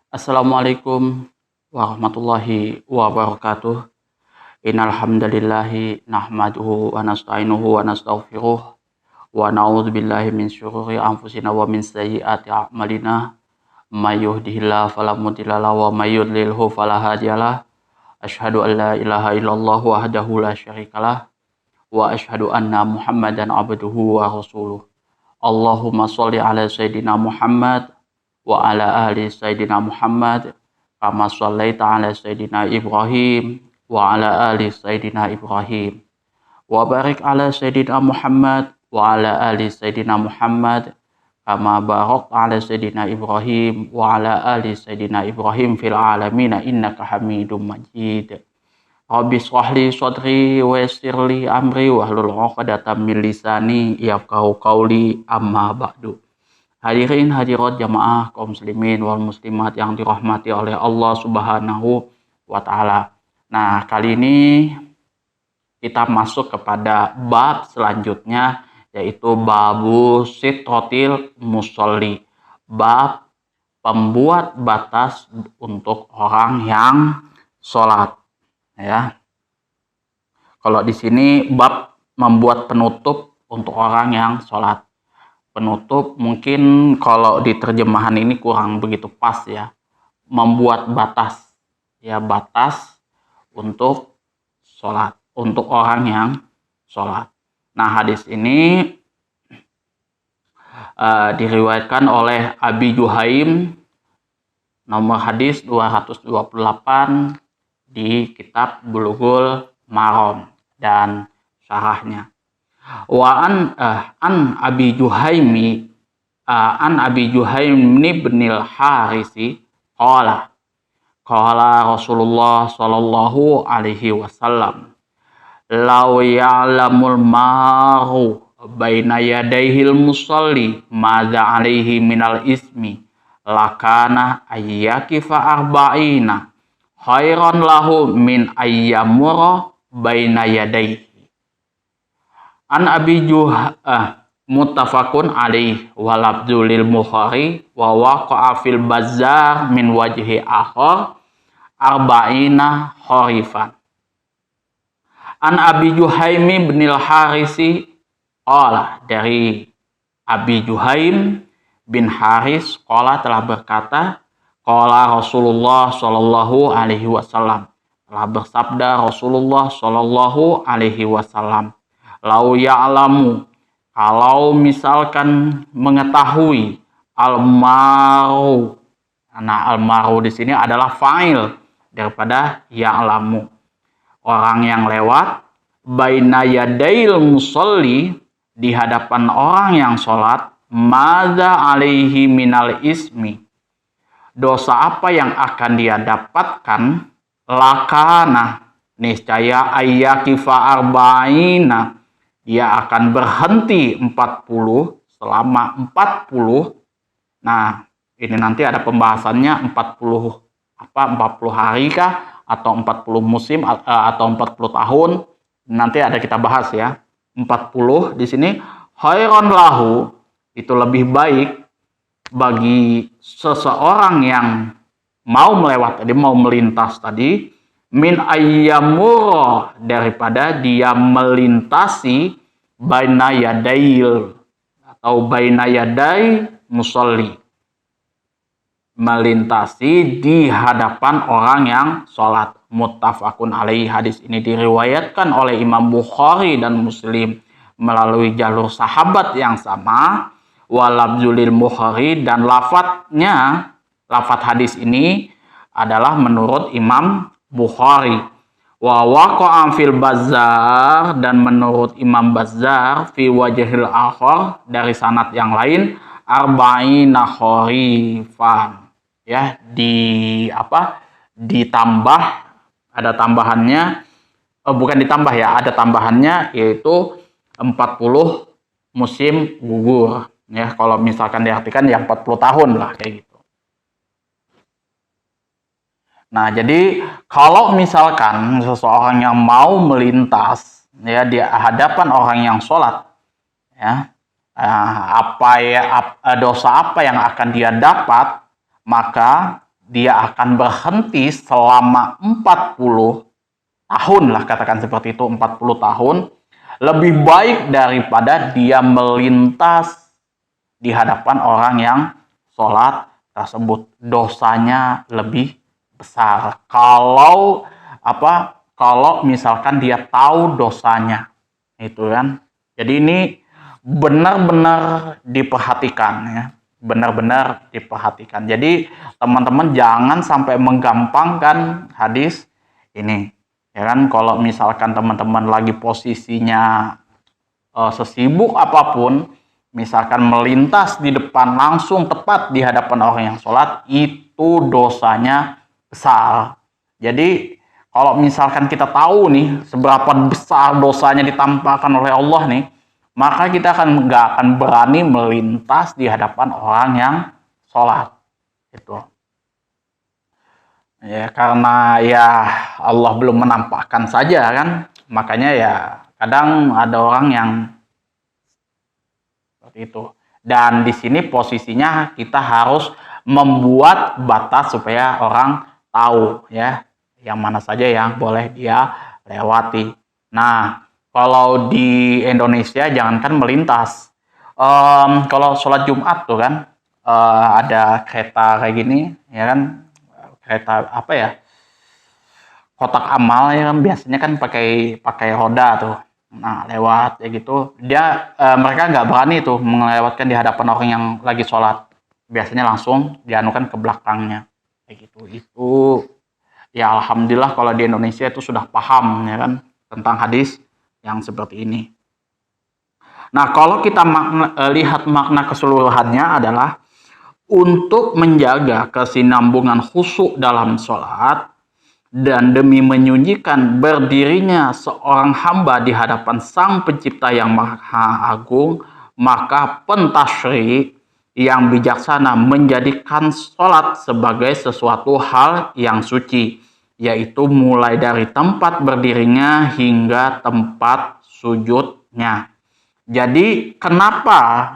Assalamualaikum warahmatullahi wabarakatuh. Innal hamdalillahi nahmaduhu wa nasta'inuhu wa nastaghfiruh wa na'udzubillahi min syururi anfusina wa min sayyiati a'malina. May yahdihillahu fala mudilla lahu wa may yudlilhu fala hadiyalah. Asyhadu an la ilaha illallah wahdahu la syarikalah wa asyhadu anna Muhammadan abduhu wa rasuluh. Allahumma sholli ala sayyidina Muhammad wa ala ali sayyidina Muhammad kama shallaita ala sayyidina Ibrahim wa ala ali sayyidina Ibrahim wa barik ala sayyidina Muhammad wa ala ali sayyidina Muhammad kama barakta ala sayyidina Ibrahim wa ala ali sayyidina Ibrahim fil alamin innaka Hamidum Majid. Rabbi shrah li sadri wa yassir li amri wahlul 'uqdatam min lisani yafqahu qawli amma ba'du. Hadirin hadirat jamaah kaum muslimin wal muslimat yang dirahmati oleh Allah Subhanahu wa taala. Nah, kali ini kita masuk kepada bab selanjutnya, yaitu babu sitratil musolli. Bab pembuat batas untuk orang yang sholat, ya. Kalau di sini bab membuat penutup untuk orang yang sholat. Penutup mungkin kalau di terjemahan ini kurang begitu pas, ya. Membuat batas, ya, batas untuk sholat, untuk orang yang sholat. Nah, hadis ini diriwayatkan oleh Abi Juhaim, nomor hadis 228 di kitab Bulughul Maram dan syarahnya. Wa an Abi Juhaimi an Abi Juhaim ibnil Harisi qala Rasulullah sallallahu alaihi wasallam law ya'lamul maru baina yadayhil musalli madza alaihi minal ismi lakana ayyakifa arba'ina khairan lahu min ayyamura baina yadayhi. An Abi muttafaqun alaih wa lafzul lil Bukhari wa waqa'a fil Bazzar min wajhi akhar arba'ina kharifan. An Abi Juhaim bin al-Harisi qala, dari Abi Juhaim bin Haris qala telah berkata, qala Rasulullah sallallahu alaihi wasallam, telah bersabda Rasulullah sallallahu alaihi wasallam, lau ya'lamu, kalau misalkan mengetahui, al-maru. Nah, al-maru di sini adalah fa'il daripada ya'lamu, orang yang lewat, baina yadail musalli, di hadapan orang yang sholat, madza alaihi minal ismi, dosa apa yang akan dia dapatkan, lakana, niscaya ayyakifa arba'ina, dia akan berhenti 40 selama 40. Nah, ini nanti ada pembahasannya 40 hari kah atau 40 musim atau 40 tahun. Nanti ada kita bahas, ya. 40 di sini khairan lahu, itu lebih baik bagi seseorang yang mau melewati, mau melintas tadi, min ayyamur, daripada dia melintasi baina yadail atau baina yadai musalli, melintasi di hadapan orang yang sholat. Muttafaqun alaihi, hadis ini diriwayatkan oleh Imam Bukhari dan Muslim melalui jalur sahabat yang sama. Walabzulil Bukhari, dan lafat hadis ini adalah menurut Imam Bukhari. Wa waqa'a fil Bazzar, dan menurut Imam Bazzar fi wajhil akhar, dari sanad yang lain, arba'ina kharifan, ya, ditambah, ada tambahannya, bukan ditambah, ya, ada tambahannya, yaitu 40 musim gugur, ya. Kalau misalkan diartikan ya 40 tahun lah, kayak gitu. Nah, jadi kalau misalkan seseorang yang mau melintas, ya, di hadapan orang yang sholat, ya, dosa apa yang akan dia dapat, maka dia akan berhenti selama 40 tahun lah, katakan seperti itu, 40 tahun, lebih baik daripada dia melintas di hadapan orang yang sholat tersebut. Dosanya lebih besar kalau kalau misalkan dia tahu dosanya, itu kan. Jadi ini benar-benar diperhatikan ya, benar-benar diperhatikan. Jadi teman-teman jangan sampai menggampangkan hadis ini, ya kan. Kalau misalkan teman-teman lagi posisinya sesibuk apapun, misalkan melintas di depan langsung tepat di hadapan orang yang sholat, itu dosanya besar. Jadi kalau misalkan kita tahu nih seberapa besar dosanya ditampakkan oleh Allah nih, maka kita nggak akan berani melintas di hadapan orang yang sholat. Itu. Ya karena ya Allah belum menampakkan saja kan, makanya ya kadang ada orang yang seperti itu. Dan di sini posisinya kita harus membuat batas supaya orang tahu ya yang mana saja yang boleh dia lewati. Nah, kalau di Indonesia jangankan melintas, kalau sholat Jumat tuh kan ada kereta kayak gini, ya kan, kereta apa ya, kotak amal ya kan, biasanya kan pakai roda tuh. Nah, lewat ya gitu, mereka nggak berani tuh melewatkan di hadapan orang yang lagi sholat. Biasanya langsung dianukan ke belakangnya, kayak gitu. Itu ya alhamdulillah kalau di Indonesia itu sudah paham ya kan tentang hadis yang seperti ini. Nah, kalau kita lihat makna keseluruhannya adalah untuk menjaga kesinambungan khusyuk dalam sholat dan demi menyucikan berdirinya seorang hamba di hadapan Sang Pencipta yang Maha Agung, maka pentasyri yang bijaksana menjadikan sholat sebagai sesuatu hal yang suci, yaitu mulai dari tempat berdirinya hingga tempat sujudnya. Jadi kenapa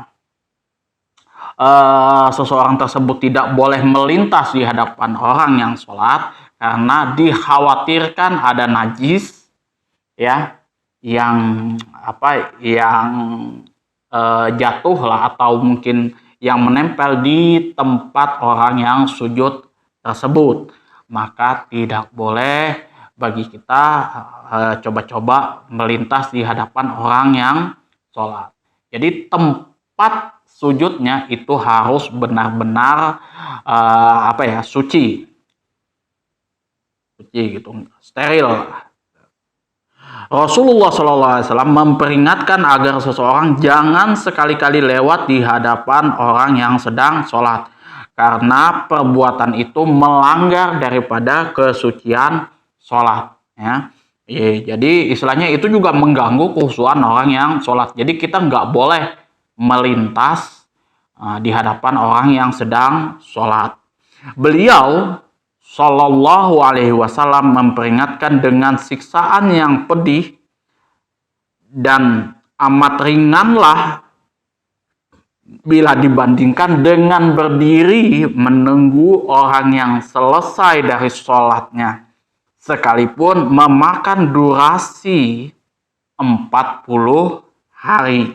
seseorang tersebut tidak boleh melintas di hadapan orang yang sholat? Karena dikhawatirkan ada najis ya yang jatuh lah, atau mungkin yang menempel di tempat orang yang sujud tersebut. Maka tidak boleh bagi kita coba-coba melintas di hadapan orang yang sholat. Jadi tempat sujudnya itu harus benar-benar suci gitu, steril. Rasulullah SAW memperingatkan agar seseorang jangan sekali-kali lewat di hadapan orang yang sedang sholat, karena perbuatan itu melanggar daripada kesucian sholat ya. Jadi istilahnya itu juga mengganggu kekhusyuan orang yang sholat. Jadi kita nggak boleh melintas di hadapan orang yang sedang sholat. Beliau Shallallahu Alaihi Wasallam memperingatkan dengan siksaan yang pedih dan amat ringanlah bila dibandingkan dengan berdiri menunggu orang yang selesai dari sholatnya, sekalipun memakan durasi 40 hari.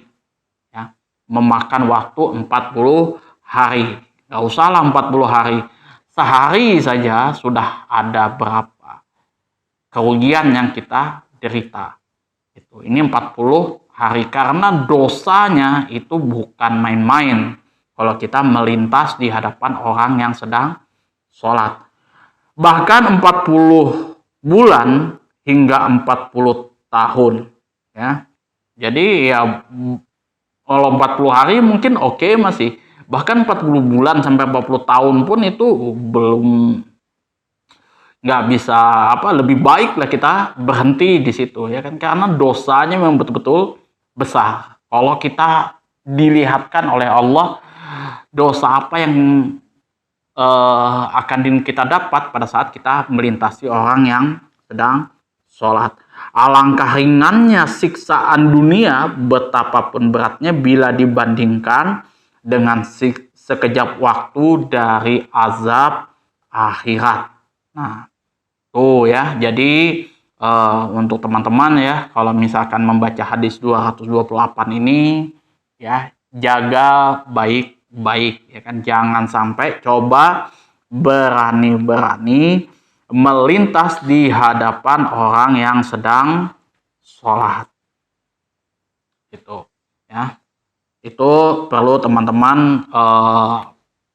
Ya, memakan waktu 40 hari. Nggak usahlah 40 hari. Sehari saja sudah ada berapa kerugian yang kita derita. Ini 40 hari karena dosanya itu bukan main-main kalau kita melintas di hadapan orang yang sedang sholat. Bahkan 40 bulan hingga 40 tahun. Ya. Jadi ya kalau 40 hari mungkin oke masih. Bahkan 40 bulan sampai 40 tahun pun itu belum, nggak bisa lebih baik lah kita berhenti di situ ya kan, karena dosanya memang betul-betul besar. Kalau kita dilihatkan oleh Allah dosa apa yang akan kita dapat pada saat kita melintasi orang yang sedang sholat. Alangkah ringannya siksaan dunia, betapapun beratnya bila dibandingkan dengan sekejap waktu dari azab akhirat. Nah, tuh ya. Jadi untuk teman-teman ya, kalau misalkan membaca hadis 228 ini ya, jaga baik-baik ya kan, jangan sampai coba berani-berani melintas di hadapan orang yang sedang sholat gitu ya. Itu perlu teman-teman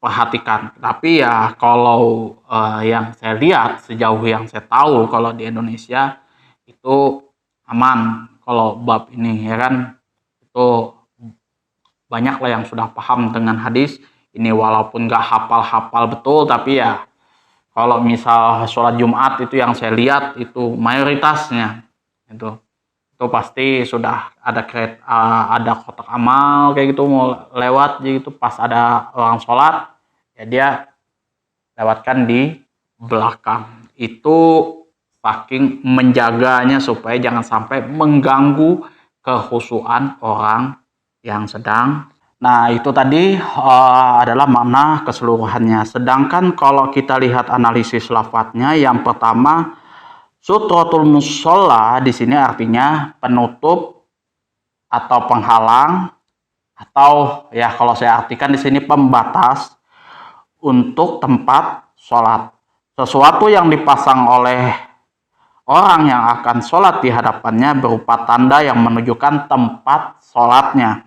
perhatikan. Tapi ya kalau yang saya lihat, sejauh yang saya tahu, kalau di Indonesia itu aman kalau bab ini ya kan. Itu banyak lah yang sudah paham dengan hadis ini, walaupun gak hafal-hafal betul, tapi ya kalau misal sholat Jumat itu yang saya lihat itu mayoritasnya itu pasti sudah ada kotak amal kayak gitu mau lewat, jadi itu pas ada orang sholat ya dia lewatkan di belakang. Itu saking menjaganya supaya jangan sampai mengganggu kekhusyuan orang yang sedang. Nah, itu tadi adalah makna keseluruhannya. Sedangkan kalau kita lihat analisis lafadznya, yang pertama sutratul musholla di sini artinya penutup atau penghalang, atau ya kalau saya artikan di sini pembatas untuk tempat sholat. Sesuatu yang dipasang oleh orang yang akan sholat di hadapannya berupa tanda yang menunjukkan tempat sholatnya,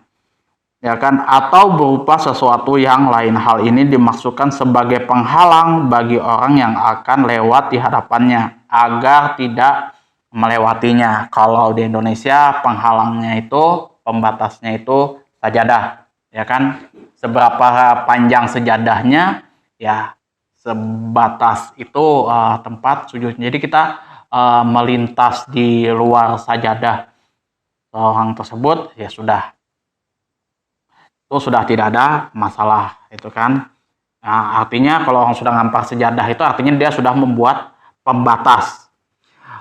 ya kan, atau berupa sesuatu yang lain. Hal ini dimaksudkan sebagai penghalang bagi orang yang akan lewat di hadapannya agar tidak melewatinya. Kalau di Indonesia penghalangnya itu, pembatasnya itu sajadah, ya kan. Seberapa panjang sejadahnya ya sebatas itu tempat sujud. Jadi kita melintas di luar sajadah orang tersebut ya sudah, itu sudah tidak ada masalah itu kan. Nah, artinya kalau orang sudah ngampar sejadah itu artinya dia sudah membuat pembatas.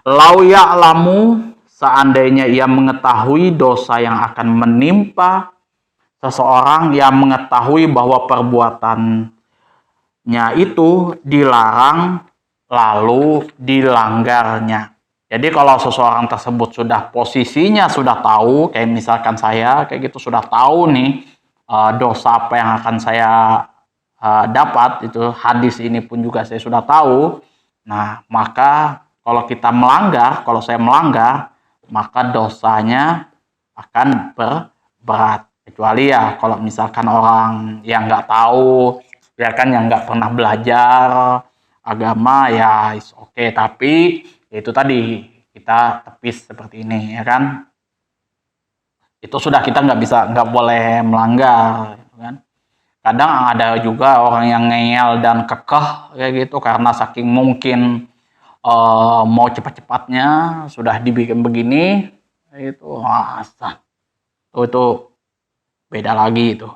Lau ya'lamu, seandainya ia mengetahui dosa yang akan menimpa seseorang, yang mengetahui bahwa perbuatannya itu dilarang lalu dilanggarnya. Jadi kalau seseorang tersebut sudah posisinya sudah tahu, kayak misalkan saya kayak gitu sudah tahu nih dosa apa yang akan saya dapat, itu hadis ini pun juga saya sudah tahu. Nah, maka kalau kita melanggar, kalau saya melanggar, maka dosanya akan berat. Kecuali ya kalau misalkan orang yang nggak tahu, ya kan, yang nggak pernah belajar agama ya oke. Tapi itu tadi kita tepis seperti ini ya kan, itu sudah kita nggak boleh melanggar gitu kan. Kadang ada juga orang yang ngeyel dan kekeh kayak gitu karena saking mungkin mau cepat-cepatnya sudah dibikin begini itu itu beda lagi. Itu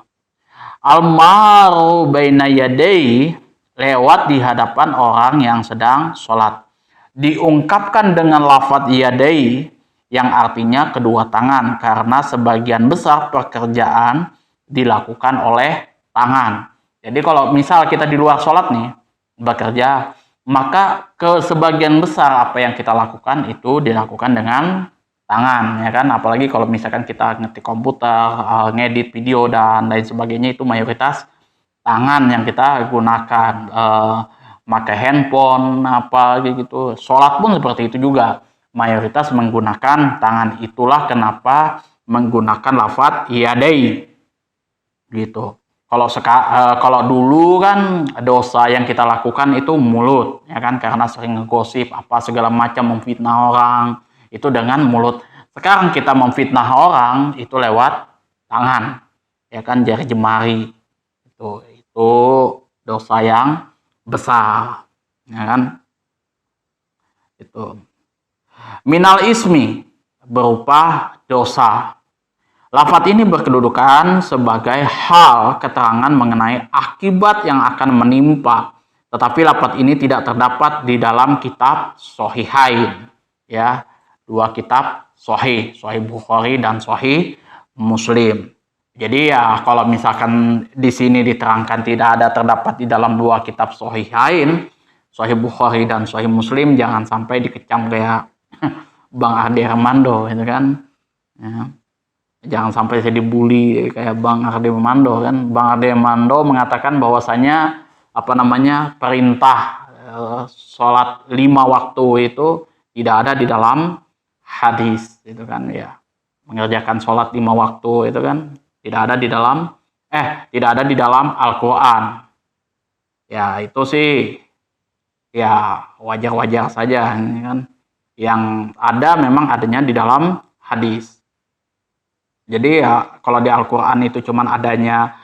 almaru baina yadai, lewat di hadapan orang yang sedang sholat, diungkapkan dengan lafadz yadai yang artinya kedua tangan, karena sebagian besar pekerjaan dilakukan oleh tangan. Jadi kalau misal kita di luar sholat nih bekerja, maka ke sebagian besar apa yang kita lakukan itu dilakukan dengan tangan ya kan. Apalagi kalau misalkan kita ngetik komputer, ngedit video dan lain sebagainya, itu mayoritas tangan yang kita gunakan. Pakai handphone apa gitu. Sholat pun seperti itu juga, mayoritas menggunakan tangan. Itulah kenapa menggunakan lafadz yadai gitu. Kalau dulu kan dosa yang kita lakukan itu mulut ya kan, karena sering ngegosip apa segala macam, memfitnah orang itu dengan mulut. Sekarang kita memfitnah orang itu lewat tangan ya kan, jari jemari. Itu dosa yang besar ya kan. Itu minal ismi, berupa dosa. Lafadz ini berkedudukan sebagai hal keterangan mengenai akibat yang akan menimpa. Tetapi lafadz ini tidak terdapat di dalam kitab Shahihain ya, dua kitab Sahih Bukhari dan Sahih Muslim. Jadi ya kalau misalkan di sini diterangkan tidak ada terdapat di dalam dua kitab Shahihain, Sahih Bukhari dan Sahih Muslim jangan sampai dikecam kayak Bang Ardi Armando itu kan. Ya. Jangan sampai saya dibully kayak Bang Ardi Armando kan. Bang Ardi Armando mengatakan bahwasanya perintah sholat 5 waktu itu tidak ada di dalam hadis itu kan ya. Mengerjakan sholat 5 waktu itu kan tidak ada di dalam Al-Quran. Ya itu sih ya wajar-wajar saja kan. Yang ada memang adanya di dalam hadis. Jadi ya kalau di Al-Quran itu cuman adanya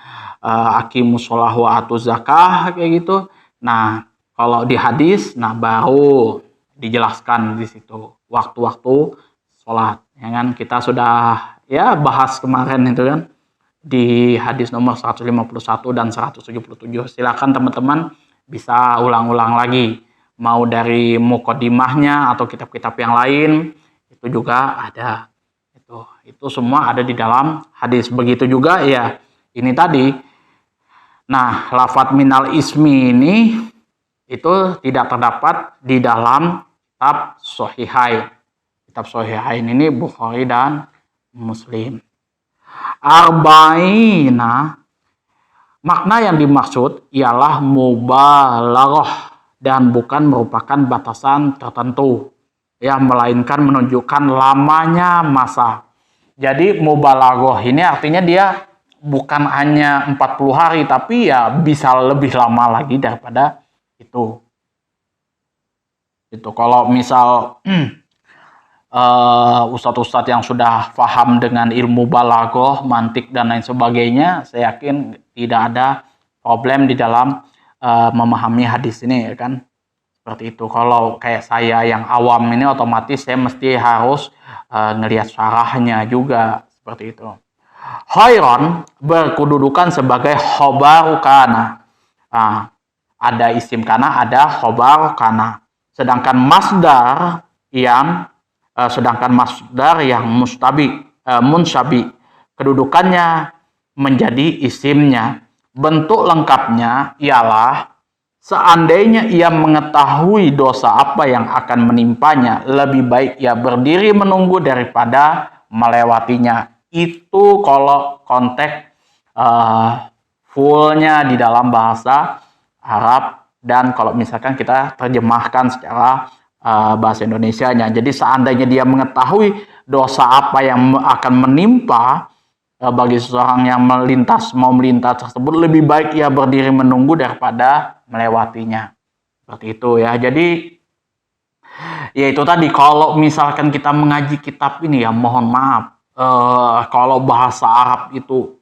aqimus sholah wa atuz zakah kayak gitu. Nah kalau di hadis, nah baru dijelaskan di situ waktu-waktu sholat. Ya kan kita sudah ya bahas kemarin itu kan di hadis nomor 151 dan 177. Silakan teman-teman bisa ulang-ulang lagi. Mau dari muqaddimahnya atau kitab-kitab yang lain itu juga ada. Itu semua ada di dalam hadis. Begitu juga ya ini tadi. Nah, lafadz minal ismi ini itu tidak terdapat di dalam kitab Shahihain. Kitab Shahihain ini Bukhari dan Muslim. Arba'ina, makna yang dimaksud ialah mubalaghah dan bukan merupakan batasan tertentu, ya, melainkan menunjukkan lamanya masa. Jadi mubalaghah ini artinya dia bukan hanya 40 hari, tapi ya bisa lebih lama lagi daripada itu. Itu kalau misal ustadz-ustadz yang sudah paham dengan ilmu balaghah, mantik dan lain sebagainya, saya yakin tidak ada problem di dalam memahami hadis ini, ya kan? Seperti itu. Kalau kayak saya yang awam ini otomatis saya mesti harus ngelihat syarahnya juga, seperti itu. Khairon berkedudukan sebagai khobar kana. Ada isim kana, ada khobar kana. Sedangkan masdar yang munsyabi kedudukannya menjadi isimnya. Bentuk lengkapnya ialah seandainya ia mengetahui dosa apa yang akan menimpanya, lebih baik ia berdiri menunggu daripada melewatinya. Itu kalau konteks fullnya di dalam bahasa Arab, dan kalau misalkan kita terjemahkan secara bahasa Indonesianya. Jadi seandainya dia mengetahui dosa apa yang akan menimpa bagi seseorang yang mau melintas tersebut, lebih baik ia berdiri menunggu daripada melewatinya. Seperti itu ya. Jadi ya itu tadi, kalau misalkan kita mengaji kitab ini ya mohon maaf, kalau bahasa Arab itu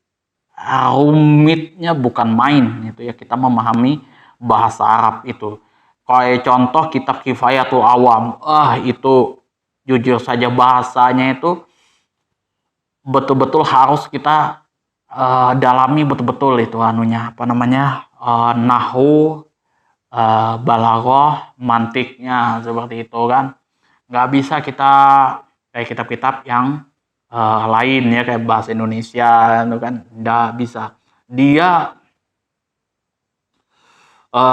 rumitnya bukan main gitu ya, kita memahami bahasa Arab itu. Kayak contoh kitab Kifayatul Awam, itu jujur saja bahasanya itu betul-betul harus kita dalami betul-betul itu nahwu, balaghah, mantiknya seperti itu kan. Nggak bisa kita kayak kitab-kitab yang lain ya, kayak bahasa Indonesia itu kan, nggak bisa. Dia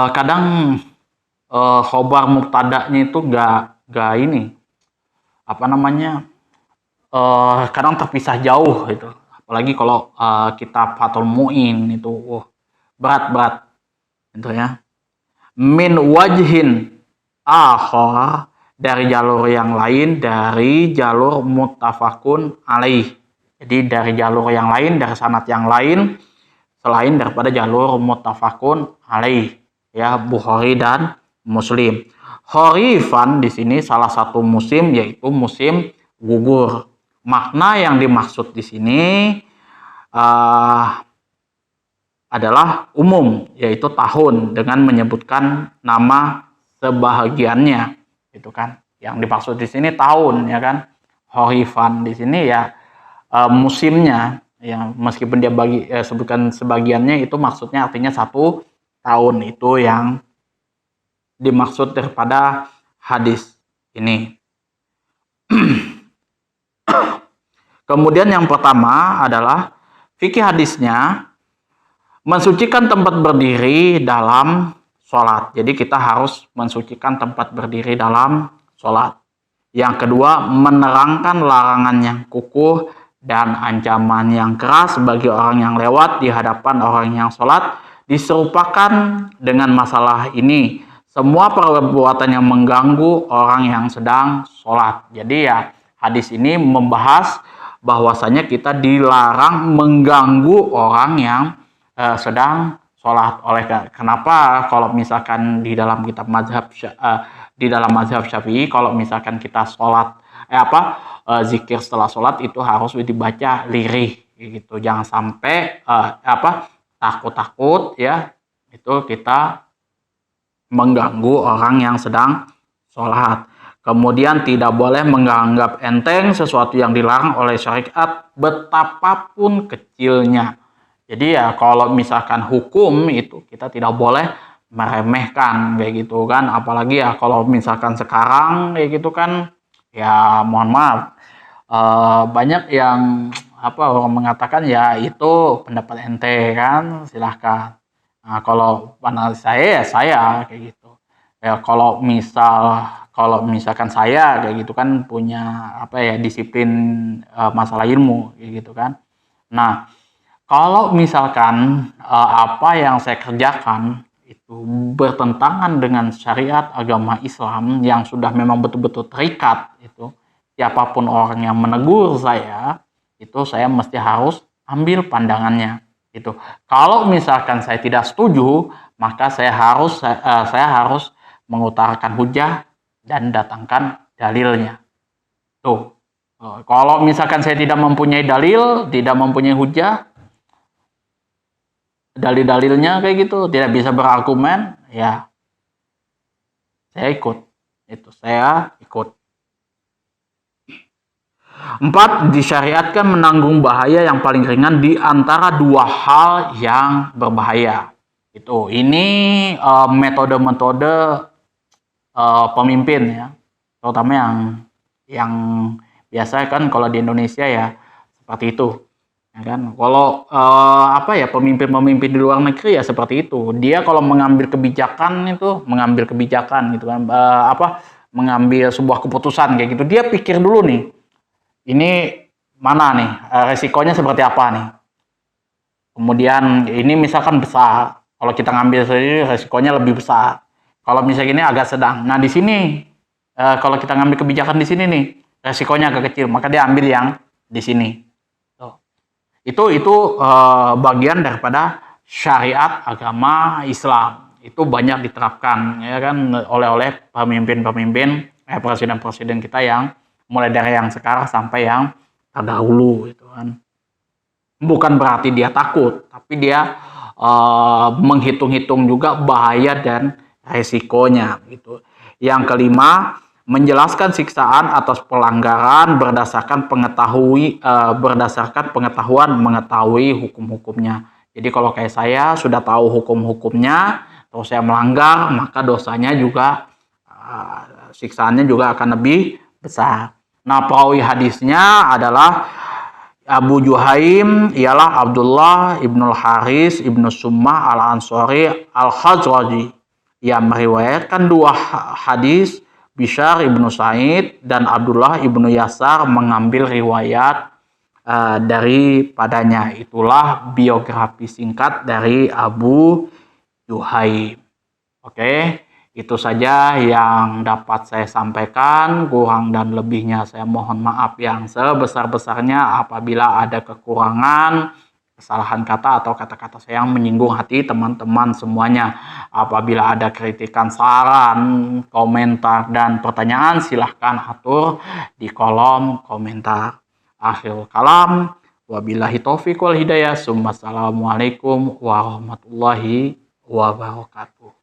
kadang khobar mubtada'nya itu nggak ini kadang terpisah jauh itu, apalagi kalau kitab Fathul Mu'in itu berat itu ya. Min wajhin akhar, dari jalur yang lain, dari jalur muttafaqun alaih. Jadi dari jalur yang lain, dari sanad yang lain selain daripada jalur muttafaqun alaih ya, Bukhari dan Muslim. Kharifan di sini salah satu musim, yaitu musim gugur. Makna yang dimaksud di sini adalah umum, yaitu tahun, dengan menyebutkan nama sebahagiannya, itu kan. Yang dimaksud di sini tahun, ya kan. Kharifan di sini ya musimnya, ya, meskipun dia sebutkan sebagiannya, itu maksudnya artinya 1 tahun, itu yang dimaksud daripada hadis ini. Kemudian yang pertama adalah fikih hadisnya mensucikan tempat berdiri dalam sholat. Jadi kita harus mensucikan tempat berdiri dalam sholat. Yang kedua, menerangkan larangan yang kukuh dan ancaman yang keras bagi orang yang lewat di hadapan orang yang sholat. Diserupakan dengan masalah ini, semua perbuatan yang mengganggu orang yang sedang sholat. Jadi ya, hadis ini membahas bahwasanya kita dilarang mengganggu orang yang sedang sholat. Kenapa? Kalau misalkan di dalam kitab mazhab Syafi'i, kalau misalkan kita sholat zikir setelah sholat itu harus dibaca lirih gitu. Jangan sampai takut-takut ya, itu kita mengganggu orang yang sedang sholat. Kemudian tidak boleh menganggap enteng sesuatu yang dilarang oleh syariat betapapun kecilnya. Jadi ya kalau misalkan hukum itu kita tidak boleh meremehkan kayak gitu kan. Apalagi ya kalau misalkan sekarang kayak gitu kan, ya mohon maaf, banyak yang orang mengatakan ya itu pendapat ente kan, silahkan. Nah, kalau analis saya ya saya kayak gitu. Ya kalau misalkan saya kayak gitu kan punya disiplin masalah ilmu kayak gitu kan. Nah, kalau misalkan apa yang saya kerjakan itu bertentangan dengan syariat agama Islam yang sudah memang betul-betul terikat, itu siapapun orang yang menegur saya, itu saya mesti harus ambil pandangannya. Itu. Kalau misalkan saya tidak setuju, maka saya harus mengutarakan hujah dan datangkan dalilnya. Tuh. Kalau misalkan saya tidak mempunyai dalil, tidak mempunyai hujah, dalil-dalilnya kayak gitu, tidak bisa berargumen, ya saya ikut. Saya ikut. 4. Disyariatkan menanggung bahaya yang paling ringan di antara dua hal yang berbahaya. Ini metode-metode pemimpin ya, terutama yang biasa kan kalau di Indonesia ya seperti itu. Ya kan? Kalau pemimpin-pemimpin di luar negeri ya seperti itu. Dia kalau mengambil kebijakan gitu kan, mengambil sebuah keputusan kayak gitu, dia pikir dulu nih, ini mana nih, resikonya seperti apa nih. Kemudian ini misalkan besar, kalau kita ngambil sendiri resikonya lebih besar. Kalau misalnya ini agak sedang. Nah di sini kalau kita ngambil kebijakan di sini nih, resikonya agak kecil, maka dia ambil yang di sini. Itu bagian daripada syariat agama Islam. Itu banyak diterapkan ya kan oleh pemimpin-pemimpin, presiden-presiden kita yang mulai dari yang sekarang sampai yang terdahulu itu kan. Bukan berarti dia takut, tapi dia menghitung-hitung juga bahaya dan resikonya gitu. Yang kelima, menjelaskan siksaan atas pelanggaran berdasarkan pengetahuan mengetahui hukum-hukumnya. Jadi kalau kayak saya sudah tahu hukum-hukumnya, terus saya melanggar, maka dosanya juga siksaannya juga akan lebih besar. Nah, perawi hadisnya adalah Abu Juhaim, ialah Abdullah ibnul Haris ibnu Summah al-Ansari al-Khazraji, yang meriwayatkan dua hadis. Bishr ibnu Sa'id dan Abdullah ibnu Yasar mengambil riwayat daripadanya. Itulah biografi singkat dari Abu Juhaim. Oke. Itu saja yang dapat saya sampaikan. Kurang dan lebihnya saya mohon maaf yang sebesar-besarnya apabila ada kekurangan, kesalahan kata atau kata-kata saya yang menyinggung hati teman-teman semuanya. Apabila ada kritikan, saran, komentar, dan pertanyaan, silahkan atur di kolom komentar. Akhirul kalam. Wabillahi taufiq wal hidayah. Assalamualaikum warahmatullahi wabarakatuh.